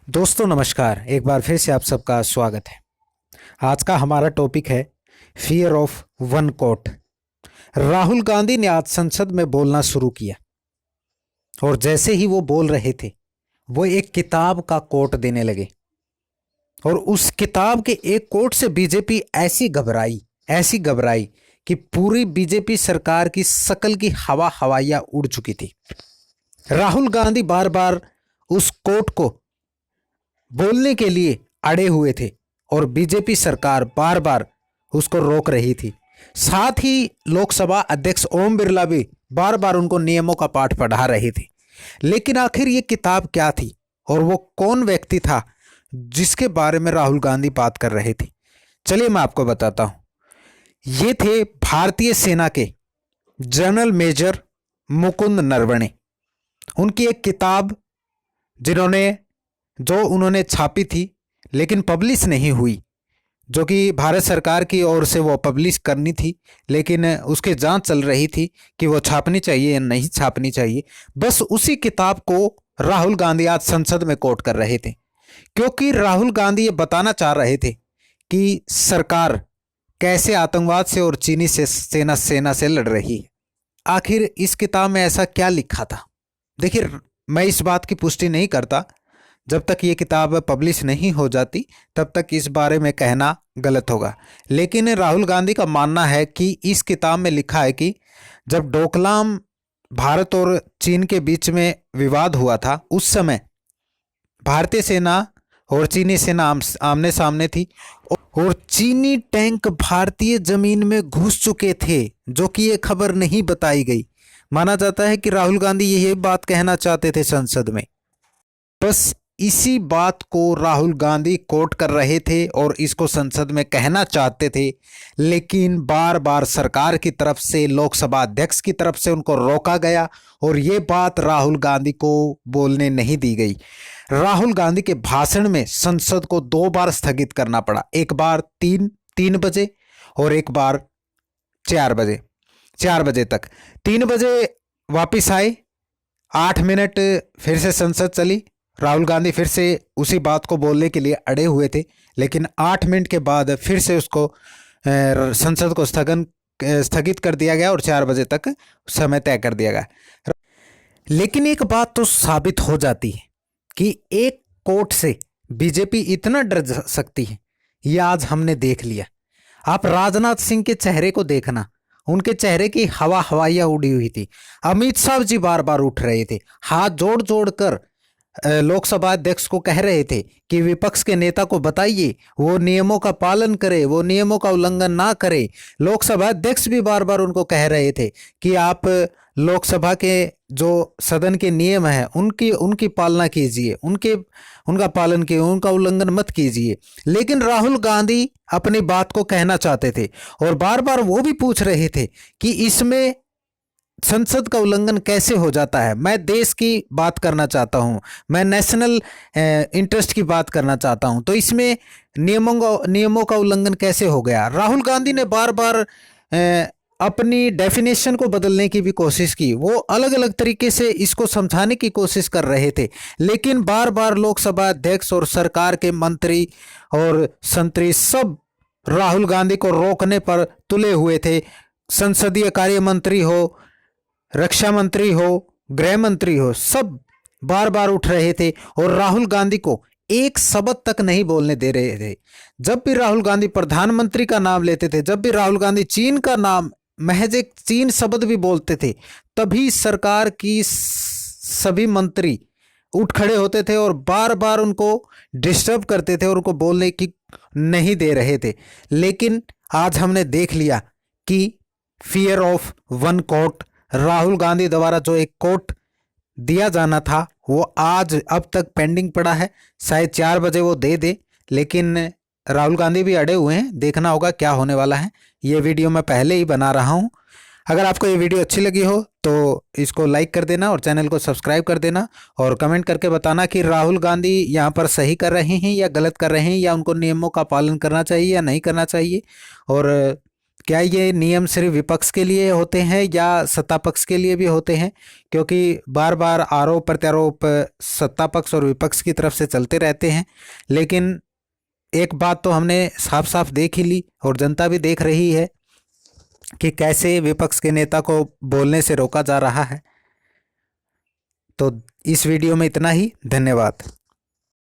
दोस्तों नमस्कार। एक बार फिर से आप सबका स्वागत है। आज का हमारा टॉपिक है fear of one coat. Rahul Gandhi ने आज संसद में बोलना शुरू किया और जैसे ही वो बोल रहे थे वो एक किताब का कोट देने लगे और उस किताब के एक कोट से बीजेपी ऐसी घबराई कि पूरी बीजेपी सरकार की शकल की हवाइयां उड़ चुकी थी। राहुल गांधी बार बार उस कोट को बोलने के लिए अड़े हुए थे और बीजेपी सरकार बार बार उसको रोक रही थी। साथ ही लोकसभा अध्यक्ष ओम बिरला भी बार बार उनको नियमों का पाठ पढ़ा रहे थे। लेकिन आखिर ये किताब क्या थी और वो कौन व्यक्ति था जिसके बारे में राहुल गांधी बात कर रहे थे? चलिए मैं आपको बताता हूं। ये थे भारतीय सेना के जनरल मेजर मुकुंद नरवणे। उनकी एक किताब जो उन्होंने छापी थी लेकिन पब्लिश नहीं हुई, जो कि भारत सरकार की ओर से वो पब्लिश करनी थी, लेकिन उसकी जांच चल रही थी कि वो छापनी चाहिए या नहीं छापनी चाहिए। बस उसी किताब को राहुल गांधी आज संसद में कोट कर रहे थे, क्योंकि राहुल गांधी ये बताना चाह रहे थे कि सरकार कैसे आतंकवाद से और चीनी से सेना से लड़ रही है। आखिर इस किताब में ऐसा क्या लिखा था? देखिए, मैं इस बात की पुष्टि नहीं करता। जब तक ये किताब पब्लिश नहीं हो जाती तब तक इस बारे में कहना गलत होगा। लेकिन राहुल गांधी का मानना है कि इस किताब में लिखा है कि जब डोकलाम भारत और चीन के बीच में विवाद हुआ था, उस समय भारतीय सेना और चीनी सेना आमने सामने थी और चीनी टैंक भारतीय जमीन में घुस चुके थे, जो कि ये खबर नहीं बताई गई। माना जाता है कि राहुल गांधी यही बात कहना चाहते थे संसद में। बस इसी बात को राहुल गांधी कोट कर रहे थे और इसको संसद में कहना चाहते थे, लेकिन बार बार सरकार की तरफ से, लोकसभा अध्यक्ष की तरफ से उनको रोका गया और ये बात राहुल गांधी को बोलने नहीं दी गई। राहुल गांधी के भाषण में संसद को 2 बार स्थगित करना पड़ा। एक बार 3 बजे और एक बार 4 बजे तक। 3 बजे वापिस आए, 8 मिनट फिर से संसद चली। राहुल गांधी फिर से उसी बात को बोलने के लिए अड़े हुए थे, लेकिन 8 मिनट के बाद फिर से उसको संसद को स्थगित कर दिया गया और 4 बजे तक समय तय कर दिया गया। लेकिन एक बात तो साबित हो जाती है कि एक कोर्ट से बीजेपी इतना डर सकती है, ये आज हमने देख लिया। आप राजनाथ सिंह के चेहरे को देखना, उनके चेहरे की हवाइयां उड़ी हुई थी। अमित शाह जी बार बार उठ रहे थे, हाथ जोड़ जोड़ कर लोकसभा अध्यक्ष को कह रहे थे कि विपक्ष के नेता को बताइए वो नियमों का पालन करे, वो नियमों का उल्लंघन ना करे। लोकसभा अध्यक्ष भी बार बार उनको कह रहे थे कि आप लोकसभा के जो सदन के नियम है उनकी पालना कीजिए, उनका पालन कीजिए, उनका उल्लंघन मत कीजिए। लेकिन राहुल गांधी अपनी बात को कहना चाहते थे और बार बार वो भी पूछ रहे थे कि इसमें संसद का उल्लंघन कैसे हो जाता है। मैं देश की बात करना चाहता हूं, मैं नेशनल इंटरेस्ट की बात करना चाहता हूं, तो इसमें नियमों का उल्लंघन कैसे हो गया? राहुल गांधी ने बार बार अपनी डेफिनेशन को बदलने की भी कोशिश की। वो अलग अलग तरीके से इसको समझाने की कोशिश कर रहे थे, लेकिन बार बार लोकसभा अध्यक्ष और सरकार के मंत्री और संतरी सब राहुल गांधी को रोकने पर तुले हुए थे। संसदीय कार्य मंत्री हो, रक्षा मंत्री हो, गृह मंत्री हो, सब बार बार उठ रहे थे और राहुल गांधी को एक शब्द तक नहीं बोलने दे रहे थे। जब भी राहुल गांधी प्रधानमंत्री का नाम लेते थे, जब भी राहुल गांधी चीन का नाम, महज एक चीन शब्द भी बोलते थे, तभी सरकार की सभी मंत्री उठ खड़े होते थे और बार बार उनको डिस्टर्ब करते थे और उनको बोलने की नहीं दे रहे थे। लेकिन आज हमने देख लिया कि fear of one coat, Rahul Gandhi द्वारा जो एक कोट दिया जाना था वो आज अब तक पेंडिंग पड़ा है। शायद 4 बजे वो दे, लेकिन राहुल गांधी भी अड़े हुए हैं। देखना होगा क्या होने वाला है। ये वीडियो मैं पहले ही बना रहा हूँ। अगर आपको ये वीडियो अच्छी लगी हो तो इसको लाइक कर देना और चैनल को सब्सक्राइब कर देना और कमेंट करके बताना कि राहुल गांधी यहाँ पर सही कर रहे हैं या गलत कर रहे हैं, या उनको नियमों का पालन करना चाहिए या नहीं करना चाहिए। और क्या ये नियम सिर्फ विपक्ष के लिए होते हैं या सत्ता पक्ष के लिए भी होते हैं? क्योंकि बार बार आरोप प्रत्यारोप सत्ता पक्ष और विपक्ष की तरफ से चलते रहते हैं, लेकिन एक बात तो हमने साफ साफ देख ही ली और जनता भी देख रही है कि कैसे विपक्ष के नेता को बोलने से रोका जा रहा है। तो इस वीडियो में इतना ही। धन्यवाद।